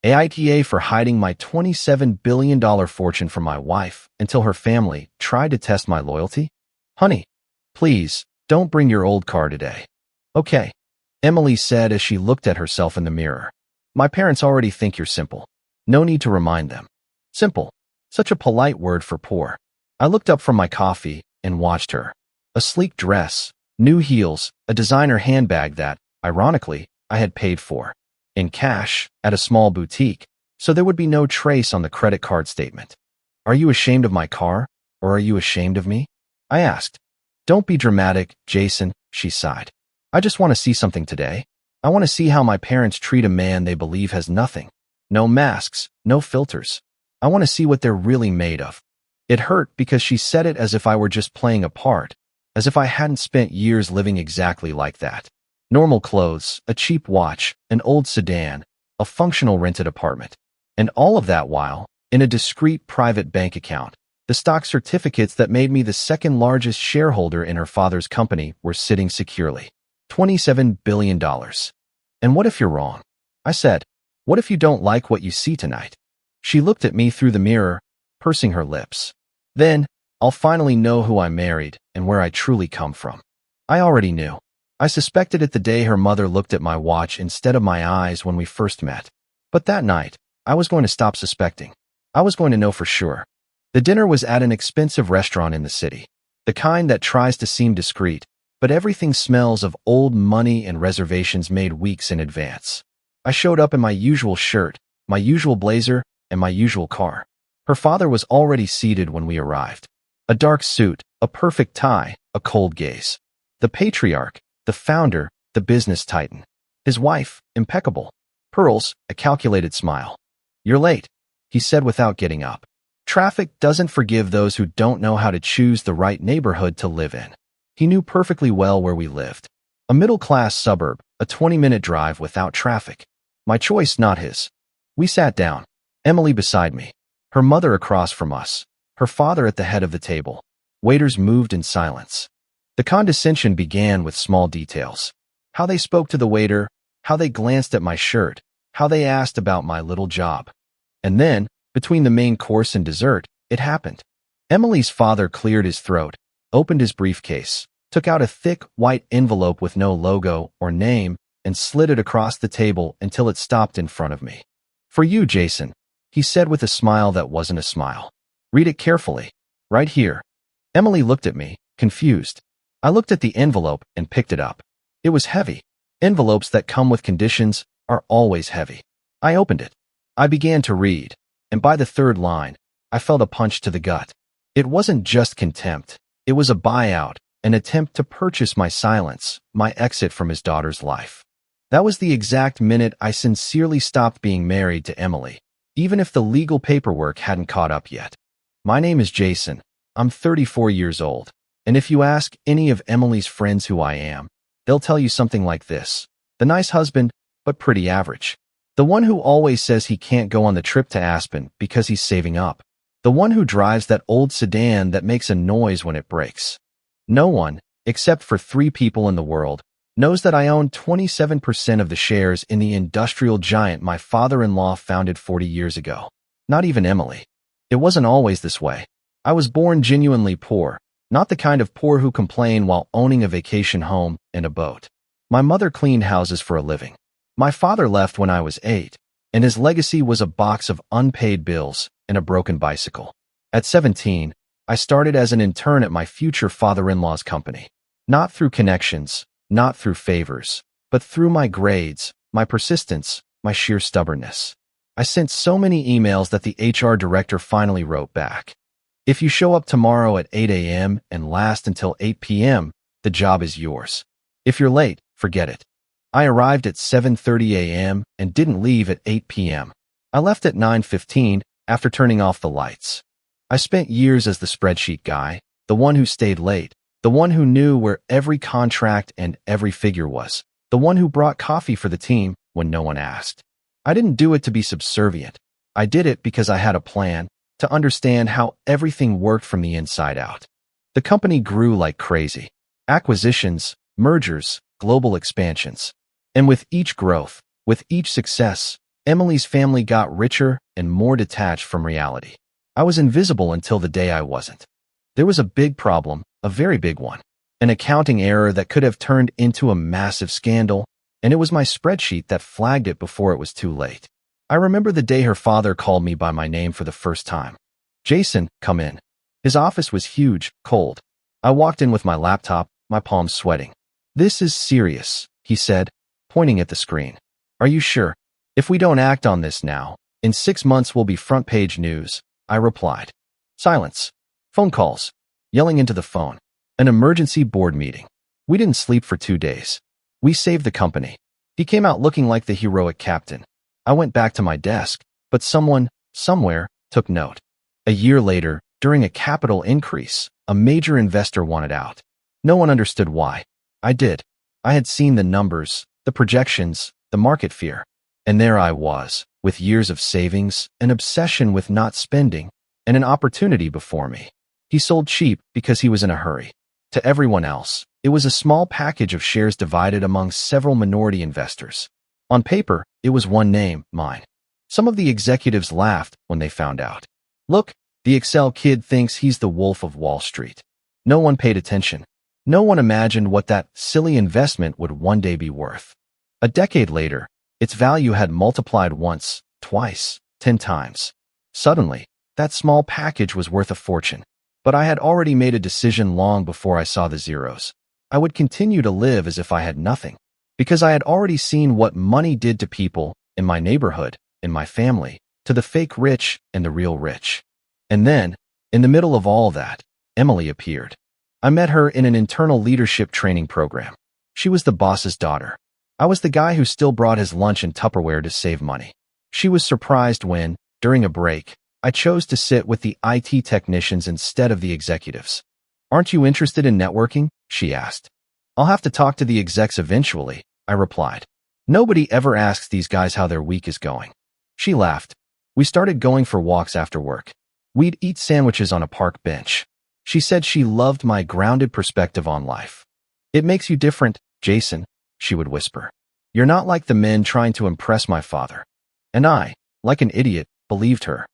AITA for hiding my $27 billion fortune from my wife until her family tried to test my loyalty? Honey, please, don't bring your old car today. Okay, Emily said as she looked at herself in the mirror. My parents already think you're simple. No need to remind them. Simple. Such a polite word for poor. I looked up from my coffee and watched her. A sleek dress, new heels, a designer handbag that, ironically, I had paid for. In cash, at a small boutique, so there would be no trace on the credit card statement. Are you ashamed of my car, or are you ashamed of me? I asked. Don't be dramatic, Jason, she sighed. I just want to see something today. I want to see how my parents treat a man they believe has nothing. No masks, no filters. I want to see what they're really made of. It hurt because she said it as if I were just playing a part, as if I hadn't spent years living exactly like that. Normal clothes, a cheap watch, an old sedan, a functional rented apartment. And all of that while, in a discreet private bank account, the stock certificates that made me the second largest shareholder in her father's company were sitting securely. $27 billion. And what if you're wrong? I said, what if you don't like what you see tonight? She looked at me through the mirror, pursing her lips. Then, I'll finally know who I married and where I truly come from. I already knew. I suspected it the day her mother looked at my watch instead of my eyes when we first met. But that night, I was going to stop suspecting. I was going to know for sure. The dinner was at an expensive restaurant in the city. The kind that tries to seem discreet, but everything smells of old money and reservations made weeks in advance. I showed up in my usual shirt, my usual blazer, and my usual car. Her father was already seated when we arrived. A dark suit, a perfect tie, a cold gaze. The patriarch, the founder, the business titan. His wife, impeccable. Pearls, a calculated smile. You're late, he said without getting up. Traffic doesn't forgive those who don't know how to choose the right neighborhood to live in. He knew perfectly well where we lived. A middle-class suburb, a 20-minute drive without traffic. My choice, not his. We sat down. Emily beside me. Her mother across from us. Her father at the head of the table. Waiters moved in silence. The condescension began with small details. How they spoke to the waiter, how they glanced at my shirt, how they asked about my little job. And then, between the main course and dessert, it happened. Emily's father cleared his throat, opened his briefcase, took out a thick, white envelope with no logo or name, and slid it across the table until it stopped in front of me. For you, Jason, he said with a smile that wasn't a smile. Read it carefully. Right here. Emily looked at me, confused. I looked at the envelope and picked it up. It was heavy. Envelopes that come with conditions are always heavy. I opened it. I began to read, and by the third line, I felt a punch to the gut. It wasn't just contempt. It was a buyout, an attempt to purchase my silence, my exit from his daughter's life. That was the exact minute I sincerely stopped being married to Emily, even if the legal paperwork hadn't caught up yet. My name is Jason. I'm 34 years old. And if you ask any of Emily's friends who I am, they'll tell you something like this. The nice husband, but pretty average. The one who always says he can't go on the trip to Aspen because he's saving up. The one who drives that old sedan that makes a noise when it breaks. No one, except for 3 people in the world, knows that I own 27% of the shares in the industrial giant my father-in-law founded 40 years ago. Not even Emily. It wasn't always this way. I was born genuinely poor. Not the kind of poor who complain while owning a vacation home and a boat. My mother cleaned houses for a living. My father left when I was 8, and his legacy was a box of unpaid bills and a broken bicycle. At 17, I started as an intern at my future father-in-law's company. Not through connections, not through favors, but through my grades, my persistence, my sheer stubbornness. I sent so many emails that the HR director finally wrote back. If you show up tomorrow at 8 a.m. and last until 8 p.m., the job is yours. If you're late, forget it. I arrived at 7:30 a.m. and didn't leave at 8 p.m. I left at 9:15 after turning off the lights. I spent years as the spreadsheet guy, the one who stayed late, the one who knew where every contract and every figure was, the one who brought coffee for the team when no one asked. I didn't do it to be subservient. I did it because I had a plan, to understand how everything worked from the inside out. The company grew like crazy. Acquisitions, mergers, global expansions. And with each growth, with each success, Emily's family got richer and more detached from reality. I was invisible until the day I wasn't. There was a big problem, a very big one. An accounting error that could have turned into a massive scandal, and it was my spreadsheet that flagged it before it was too late. I remember the day her father called me by my name for the first time. "Jason, come in." His office was huge, cold. I walked in with my laptop, my palms sweating. "This is serious," he said, pointing at the screen. "Are you sure? If we don't act on this now, in 6 months we'll be front-page news," I replied. Silence. Phone calls. Yelling into the phone. An emergency board meeting. We didn't sleep for 2 days. We saved the company. He came out looking like the heroic captain. I went back to my desk, but someone, somewhere, took note. A year later, during a capital increase, a major investor wanted out. No one understood why. I did. I had seen the numbers, the projections, the market fear. And there I was, with years of savings, an obsession with not spending, and an opportunity before me. He sold cheap because he was in a hurry. To everyone else, it was a small package of shares divided among several minority investors. On paper, it was one name, mine. Some of the executives laughed when they found out. "Look, the Excel kid thinks he's the Wolf of Wall Street." No one paid attention. No one imagined what that silly investment would one day be worth. A decade later, its value had multiplied once, twice, 10 times. Suddenly, that small package was worth a fortune. But I had already made a decision long before I saw the zeros. I would continue to live as if I had nothing, because I had already seen what money did to people in my neighborhood, in my family, to the fake rich and the real rich. And then, in the middle of all that, Emily appeared. I met her in an internal leadership training program. She was the boss's daughter. I was the guy who still brought his lunch in Tupperware to save money. She was surprised when, during a break, I chose to sit with the IT technicians instead of the executives. "Aren't you interested in networking?" she asked. "I'll have to talk to the execs eventually," I replied. "Nobody ever asks these guys how their week is going." She laughed. We started going for walks after work. We'd eat sandwiches on a park bench. She said she loved my grounded perspective on life. "It makes you different, Jason," she would whisper. "You're not like the men trying to impress my father." And I, like an idiot, believed her.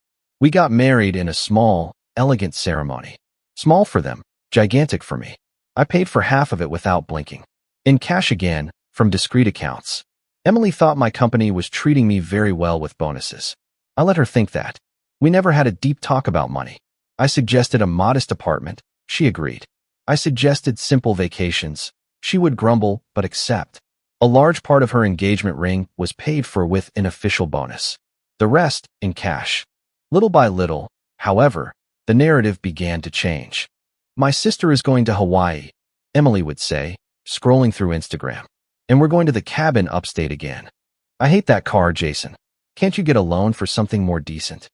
We got married in a small, elegant ceremony. Small for them, gigantic for me. I paid for half of it without blinking. In cash again, from discrete accounts. Emily thought my company was treating me very well with bonuses. I let her think that. We never had a deep talk about money. I suggested a modest apartment. She agreed. I suggested simple vacations. She would grumble, but accept. A large part of her engagement ring was paid for with an official bonus. The rest, in cash. Little by little, however, the narrative began to change. "My sister is going to Hawaii," Emily would say, scrolling through Instagram. "And we're going to the cabin upstate again. I hate that car, Jason. Can't you get a loan for something more decent?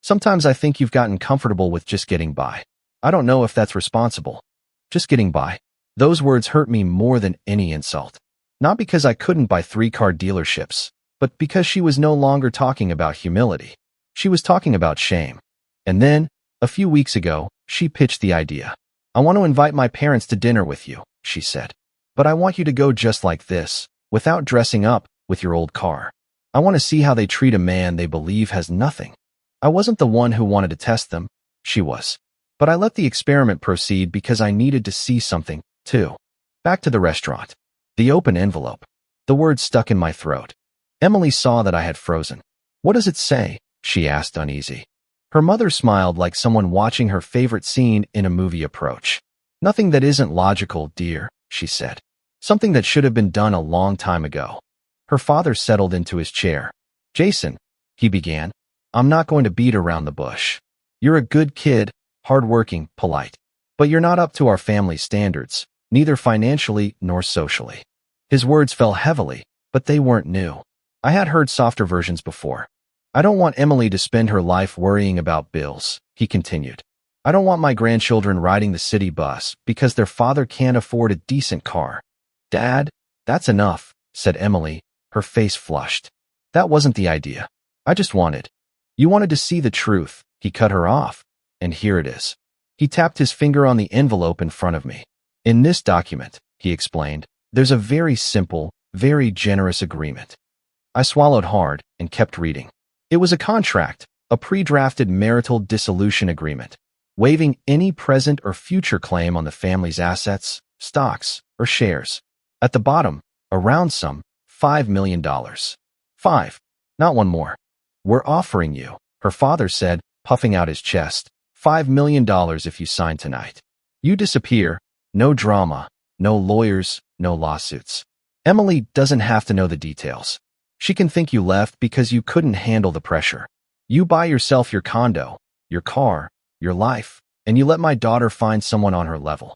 Sometimes I think you've gotten comfortable with just getting by. I don't know if that's responsible. Just getting by." Those words hurt me more than any insult. Not because I couldn't buy 3-car dealerships, but because she was no longer talking about humility. She was talking about shame. And then, a few weeks ago, she pitched the idea. "I want to invite my parents to dinner with you," she said. "But I want you to go just like this, without dressing up, with your old car. I want to see how they treat a man they believe has nothing." I wasn't the one who wanted to test them. She was. But I let the experiment proceed because I needed to see something, too. Back to the restaurant. The open envelope. The words stuck in my throat. Emily saw that I had frozen. "What does it say?" she asked, uneasy. Her mother smiled like someone watching her favorite scene in a movie approach. "Nothing that isn't logical, dear," she said. "Something that should have been done a long time ago." Her father settled into his chair. "Jason," he began, "I'm not going to beat around the bush. You're a good kid, hardworking, polite. But you're not up to our family standards, neither financially nor socially." His words fell heavily, but they weren't new. I had heard softer versions before. "I don't want Emily to spend her life worrying about bills," he continued. "I don't want my grandchildren riding the city bus because their father can't afford a decent car." "Dad, that's enough," said Emily, her face flushed. "That wasn't the idea. I just wanted." "You wanted to see the truth," he cut her off, "and here it is." He tapped his finger on the envelope in front of me. "In this document," he explained, "there's a very simple, very generous agreement. I swallowed hard and kept reading. It was a contract, a pre-drafted marital dissolution agreement, waiving any present or future claim on the family's assets, stocks, or shares. At the bottom, a round sum, $5 million. Five. Not one more. We're offering you, her father said, puffing out his chest, $5 million if you sign tonight. You disappear, no drama, no lawyers, no lawsuits. Emily doesn't have to know the details. She can think you left because you couldn't handle the pressure. You buy yourself your condo, your car, your life, and you let my daughter find someone on her level.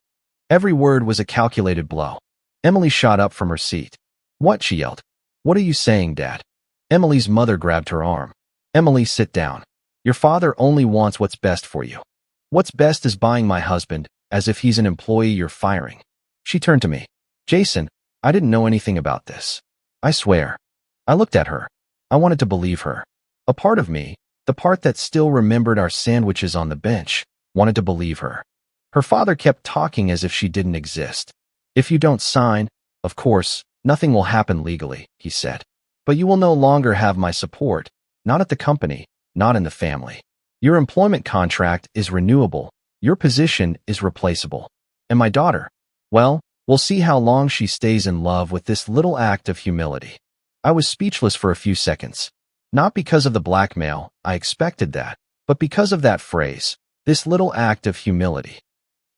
Every word was a calculated blow. Emily shot up from her seat. What? She yelled. What are you saying, Dad? Emily's mother grabbed her arm. Emily, sit down. Your father only wants what's best for you. What's best is buying my husband, as if he's an employee you're firing. She turned to me. Jason, I didn't know anything about this. I swear. I looked at her. I wanted to believe her. A part of me, the part that still remembered our sandwiches on the bench, wanted to believe her. Her father kept talking as if she didn't exist. If you don't sign, of course, nothing will happen legally, he said. But you will no longer have my support, not at the company, not in the family. Your employment contract is renewable. Your position is replaceable. And my daughter? Well, we'll see how long she stays in love with this little act of humility. I was speechless for a few seconds. Not because of the blackmail, I expected that, but because of that phrase, this little act of humility.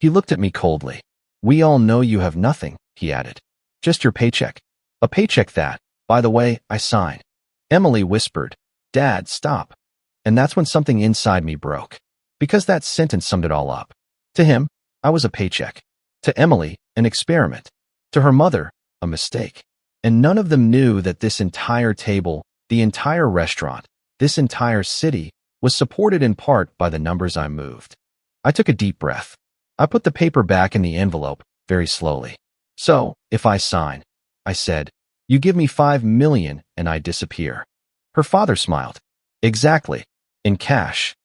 He looked at me coldly. We all know you have nothing, he added. Just your paycheck. A paycheck that, by the way, I sign. Emily whispered, Dad, stop. And that's when something inside me broke. Because that sentence summed it all up. To him, I was a paycheck. To Emily, an experiment. To her mother, a mistake. And none of them knew that this entire table, the entire restaurant, this entire city, was supported in part by the numbers I moved. I took a deep breath. I put the paper back in the envelope, very slowly. So, if I sign, I said, you give me $5 million and I disappear. Her father smiled. Exactly. In cash.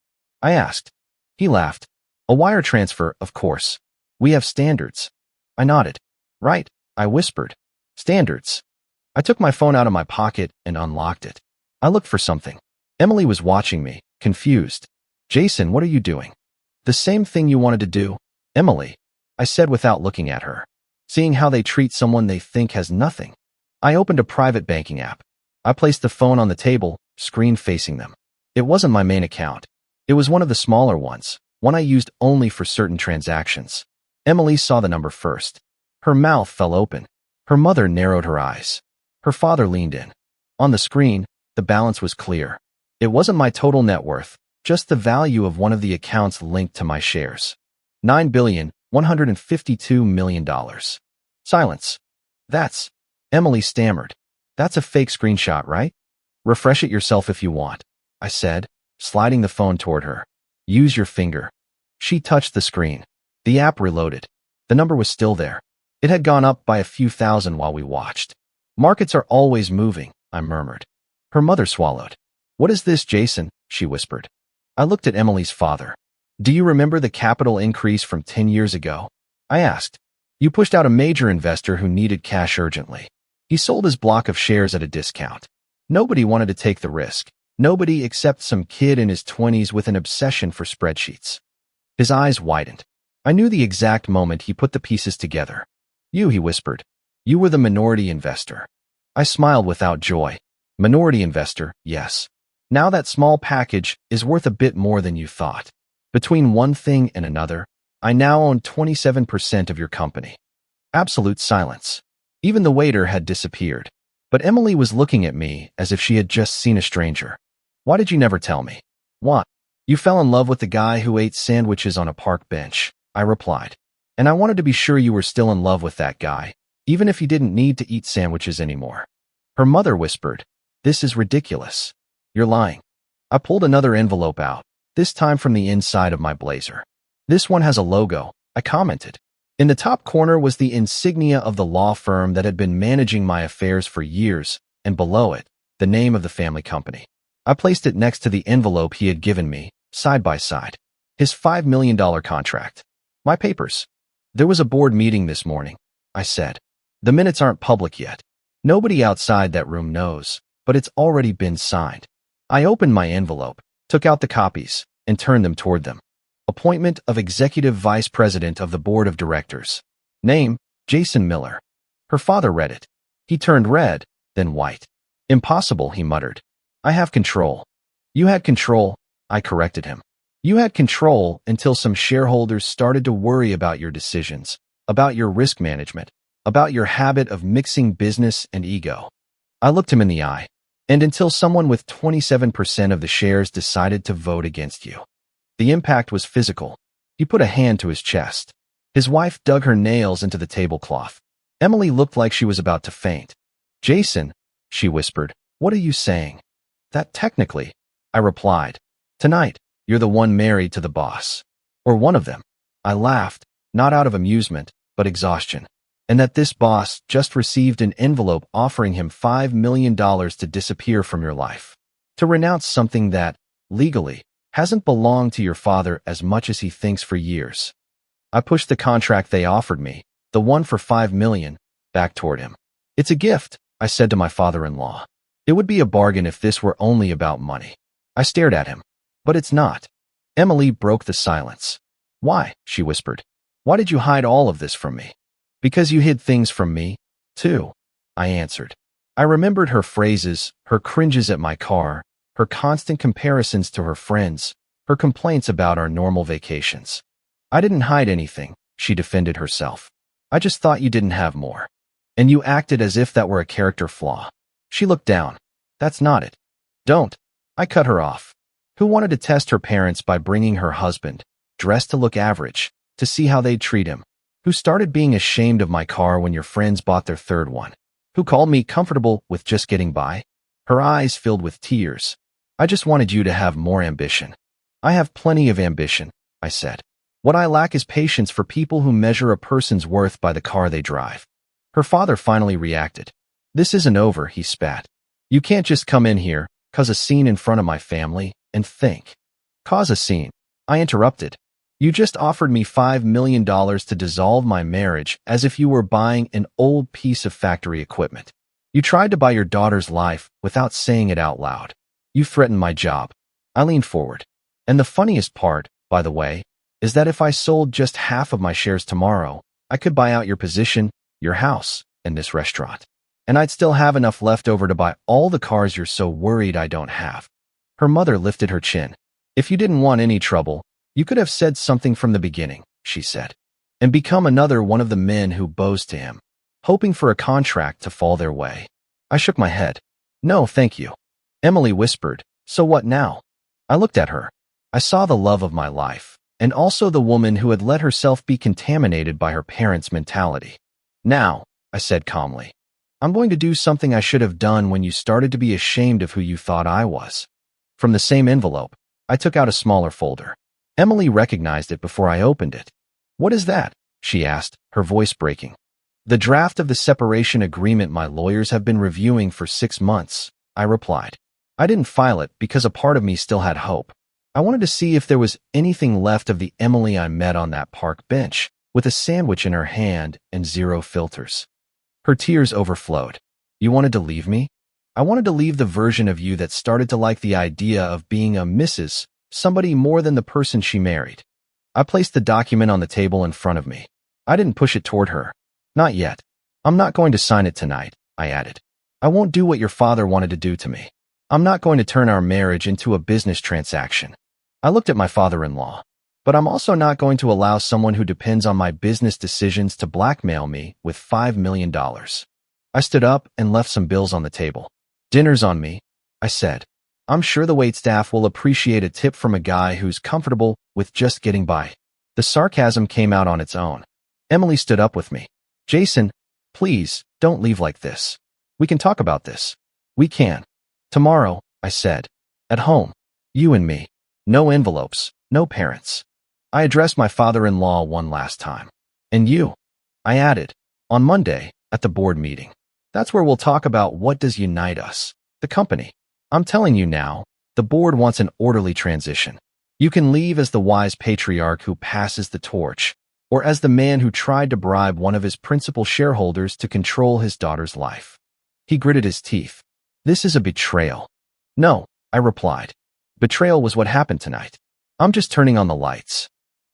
I asked. He laughed. A wire transfer, of course. We have standards. I nodded. Right, I whispered. Standards. I took my phone out of my pocket and unlocked it. I looked for something. Emily was watching me, confused. Jason, what are you doing? The same thing you wanted to do, Emily, I said without looking at her. Seeing how they treat someone they think has nothing. I opened a private banking app. I placed the phone on the table, screen facing them. It wasn't my main account. It was one of the smaller ones, one I used only for certain transactions. Emily saw the number first. Her mouth fell open. Her mother narrowed her eyes. Her father leaned in. On the screen, the balance was clear. It wasn't my total net worth, just the value of one of the accounts linked to my shares. $9,152 million. Silence. That's, Emily stammered. That's a fake screenshot, right? Refresh it yourself if you want, I said, sliding the phone toward her. Use your finger. She touched the screen. The app reloaded. The number was still there. It had gone up by a few thousand while we watched. Markets are always moving, I murmured. Her mother swallowed. What is this, Jason? She whispered. I looked at Emily's father. Do you remember the capital increase from 10 years ago? I asked. You pushed out a major investor who needed cash urgently. He sold his block of shares at a discount. Nobody wanted to take the risk. Nobody except some kid in his 20s with an obsession for spreadsheets. His eyes widened. I knew the exact moment he put the pieces together. You, he whispered. You were the minority investor. I smiled without joy. Minority investor, yes. Now that small package is worth a bit more than you thought. Between one thing and another, I now own 27% of your company. Absolute silence. Even the waiter had disappeared. But Emily was looking at me as if she had just seen a stranger. Why did you never tell me? What? You fell in love with the guy who ate sandwiches on a park bench, I replied. And I wanted to be sure you were still in love with that guy, even if you didn't need to eat sandwiches anymore. Her mother whispered, This is ridiculous. You're lying. I pulled another envelope out, this time from the inside of my blazer. This one has a logo, I commented. In the top corner was the insignia of the law firm that had been managing my affairs for years, and below it, the name of the family company. I placed it next to the envelope he had given me, side by side. His $5 million contract. My papers. There was a board meeting this morning, I said. The minutes aren't public yet. Nobody outside that room knows, but it's already been signed. I opened my envelope, took out the copies, and turned them toward them. Appointment of Executive Vice President of the Board of Directors. Name, Jason Miller. Her father read it. He turned red, then white. Impossible, he muttered. I have control. You had control, I corrected him. You had control until some shareholders started to worry about your decisions, about your risk management, about your habit of mixing business and ego. I looked him in the eye. And until someone with 27% of the shares decided to vote against you. The impact was physical. He put a hand to his chest. His wife dug her nails into the tablecloth. Emily looked like she was about to faint. Jason, she whispered, what are you saying? That technically, I replied. Tonight, you're the one married to the boss. Or one of them. I laughed, not out of amusement, but exhaustion. And that this boss just received an envelope offering him $5 million to disappear from your life. To renounce something that, legally, hasn't belonged to your father as much as he thinks for years. I pushed the contract they offered me, the one for $5 million, back toward him. It's a gift, I said to my father-in-law. It would be a bargain if this were only about money. I stared at him. But it's not. Emily broke the silence. Why? She whispered. Why did you hide all of this from me? Because you hid things from me, too, I answered. I remembered her phrases, her cringes at my car, her constant comparisons to her friends, her complaints about our normal vacations. I didn't hide anything, she defended herself. I just thought you didn't have more. And you acted as if that were a character flaw. She looked down. That's not it. Don't. I cut her off. Who wanted to test her parents by bringing her husband, dressed to look average, to see how they'd treat him? Who started being ashamed of my car when your friends bought their third one? Who called me comfortable with just getting by? Her eyes filled with tears. I just wanted you to have more ambition. I have plenty of ambition, I said. What I lack is patience for people who measure a person's worth by the car they drive. Her father finally reacted. This isn't over, he spat. You can't just come in here, cause a scene in front of my family, and think. Cause a scene. I interrupted. You just offered me $5 million to dissolve my marriage as if you were buying an old piece of factory equipment. You tried to buy your daughter's life without saying it out loud. You threatened my job. I leaned forward. And the funniest part, by the way, is that if I sold just half of my shares tomorrow, I could buy out your position, your house, and this restaurant. And I'd still have enough left over to buy all the cars you're so worried I don't have. Her mother lifted her chin. If you didn't want any trouble, you could have said something from the beginning, she said, and become another one of the men who bows to him, hoping for a contract to fall their way. I shook my head. No, thank you. Emily whispered, so what now? I looked at her. I saw the love of my life, and also the woman who had let herself be contaminated by her parents' mentality. Now, I said calmly, I'm going to do something I should have done when you started to be ashamed of who you thought I was. From the same envelope, I took out a smaller folder. Emily recognized it before I opened it. What is that? She asked, her voice breaking. The draft of the separation agreement my lawyers have been reviewing for 6 months, I replied. I didn't file it because a part of me still had hope. I wanted to see if there was anything left of the Emily I met on that park bench, with a sandwich in her hand and zero filters. Her tears overflowed. You wanted to leave me? I wanted to leave the version of you that started to like the idea of being a Mrs. somebody more than the person she married. I placed the document on the table in front of me. I didn't push it toward her. Not yet. I'm not going to sign it tonight, I added. I won't do what your father wanted to do to me. I'm not going to turn our marriage into a business transaction. I looked at my father-in-law. But I'm also not going to allow someone who depends on my business decisions to blackmail me with $5 million. I stood up and left some bills on the table. Dinner's on me, I said. I'm sure the waitstaff will appreciate a tip from a guy who's comfortable with just getting by. The sarcasm came out on its own. Emily stood up with me. Jason, please, don't leave like this. We can talk about this. We can. Tomorrow, I said. At home. You and me. No envelopes, no parents. I addressed my father-in-law one last time. And you, I added, on Monday, at the board meeting. That's where we'll talk about what does unite us, the company. I'm telling you now, the board wants an orderly transition. You can leave as the wise patriarch who passes the torch, or as the man who tried to bribe one of his principal shareholders to control his daughter's life. He gritted his teeth. This is a betrayal. No, I replied. Betrayal was what happened tonight. I'm just turning on the lights.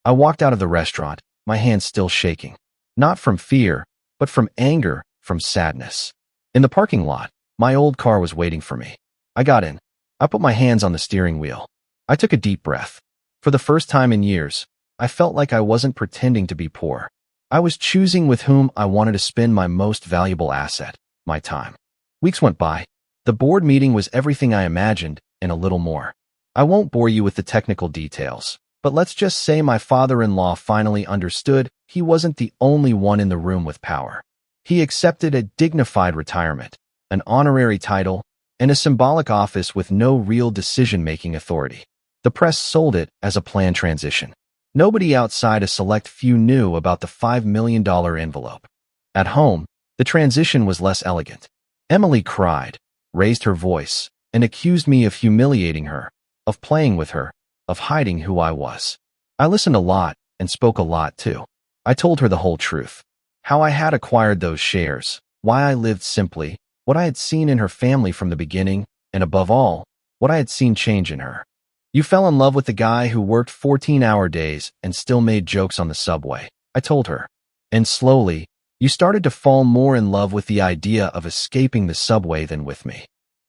I walked out of the restaurant, my hands still shaking. Not from fear, but from anger, from sadness. In the parking lot, my old car was waiting for me. I got in. I put my hands on the steering wheel. I took a deep breath. For the first time in years, I felt like I wasn't pretending to be poor. I was choosing with whom I wanted to spend my most valuable asset, my time. Weeks went by. The board meeting was everything I imagined, and a little more. I won't bore you with the technical details, but let's just say my father-in-law finally understood he wasn't the only one in the room with power. He accepted a dignified retirement, an honorary title, and a symbolic office with no real decision-making authority. The press sold it as a planned transition. Nobody outside a select few knew about the $5 million envelope. At home, the transition was less elegant. Emily cried, raised her voice, and accused me of humiliating her, of playing with her, of hiding who I was. I listened a lot and spoke a lot too. I told her the whole truth. How I had acquired those shares, why I lived simply, what I had seen in her family from the beginning, and above all, what I had seen change in her. You fell in love with the guy who worked 14-hour days and still made jokes on the subway, I told her. And slowly, you started to fall more in love with the idea of escaping the subway than with me.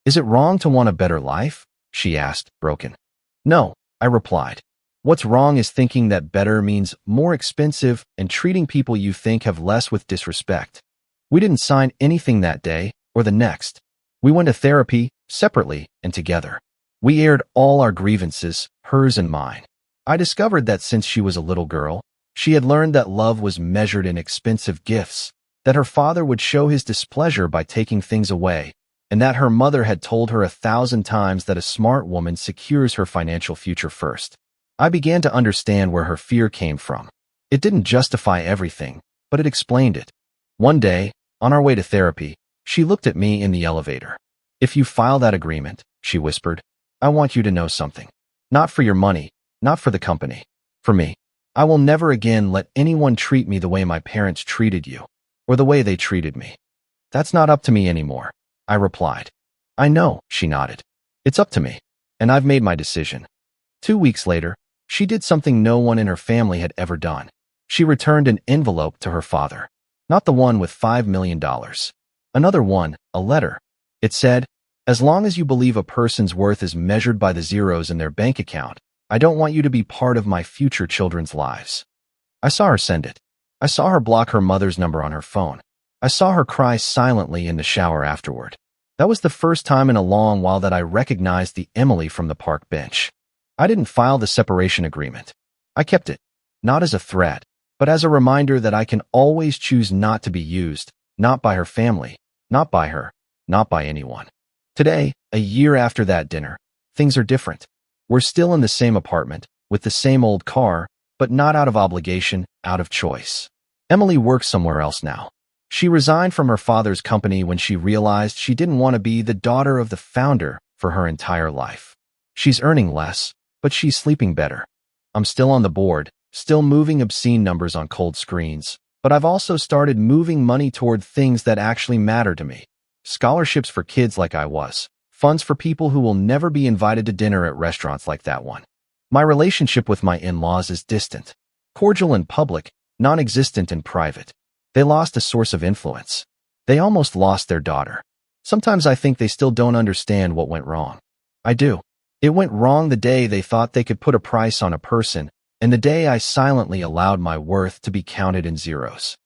Is it wrong to want a better life? She asked, broken. No, I replied. What's wrong is thinking that better means more expensive and treating people you think have less with disrespect. We didn't sign anything that day or the next. We went to therapy, separately and together. We aired all our grievances, hers and mine. I discovered that since she was a little girl, she had learned that love was measured in expensive gifts, that her father would show his displeasure by taking things away, and that her mother had told her 1,000 times that a smart woman secures her financial future first. I began to understand where her fear came from. It didn't justify everything, but it explained it. One day, on our way to therapy, she looked at me in the elevator. If you file that agreement, she whispered, I want you to know something. Not for your money, not for the company. For me. I will never again let anyone treat me the way my parents treated you, or the way they treated me. That's not up to me anymore, I replied. I know, she nodded. It's up to me, and I've made my decision. 2 weeks later, she did something no one in her family had ever done. She returned an envelope to her father. Not the one with $5 million. Another one, a letter. It said, as long as you believe a person's worth is measured by the zeros in their bank account, I don't want you to be part of my future children's lives. I saw her send it. I saw her block her mother's number on her phone. I saw her cry silently in the shower afterward. That was the first time in a long while that I recognized the Emily from the park bench. I didn't file the separation agreement. I kept it, not as a threat, but as a reminder that I can always choose not to be used, not by her family, not by her, not by anyone. Today, a year after that dinner, things are different. We're still in the same apartment, with the same old car, but not out of obligation, out of choice. Emily works somewhere else now. She resigned from her father's company when she realized she didn't want to be the daughter of the founder for her entire life. She's earning less, but she's sleeping better. I'm still on the board, still moving obscene numbers on cold screens, but I've also started moving money toward things that actually matter to me. Scholarships for kids like I was. Funds for people who will never be invited to dinner at restaurants like that one. My relationship with my in-laws is distant. Cordial in public, non-existent in private. They lost a source of influence. They almost lost their daughter. Sometimes I think they still don't understand what went wrong. I do. It went wrong the day they thought they could put a price on a person, and the day I silently allowed my worth to be counted in zeros.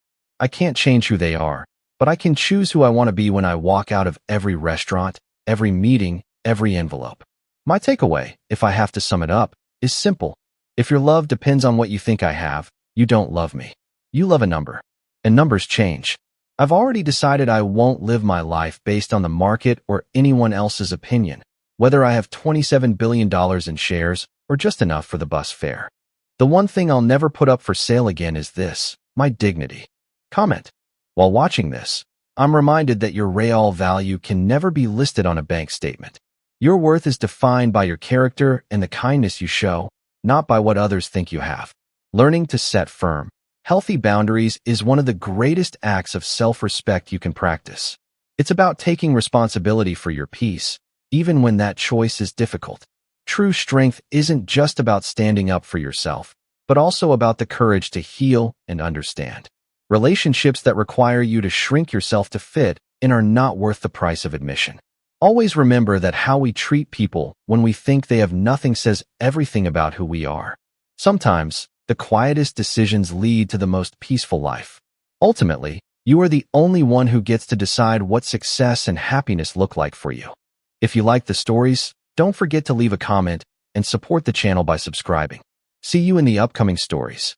I can't change who they are, but I can choose who I want to be when I walk out of every restaurant, every meeting, every envelope. My takeaway, if I have to sum it up, is simple. If your love depends on what you think I have, you don't love me. You love a number. And numbers change. I've already decided I won't live my life based on the market or anyone else's opinion, whether I have $27 billion in shares or just enough for the bus fare. The one thing I'll never put up for sale again is this, my dignity. Comment. While watching this, I'm reminded that your real value can never be listed on a bank statement. Your worth is defined by your character and the kindness you show, not by what others think you have. Learning to set firm, healthy boundaries is one of the greatest acts of self-respect you can practice. It's about taking responsibility for your peace, even when that choice is difficult. True strength isn't just about standing up for yourself, but also about the courage to heal and understand. Relationships that require you to shrink yourself to fit in are not worth the price of admission. Always remember that how we treat people when we think they have nothing says everything about who we are. Sometimes, the quietest decisions lead to the most peaceful life. Ultimately, you are the only one who gets to decide what success and happiness look like for you. If you like the stories, don't forget to leave a comment and support the channel by subscribing. See you in the upcoming stories.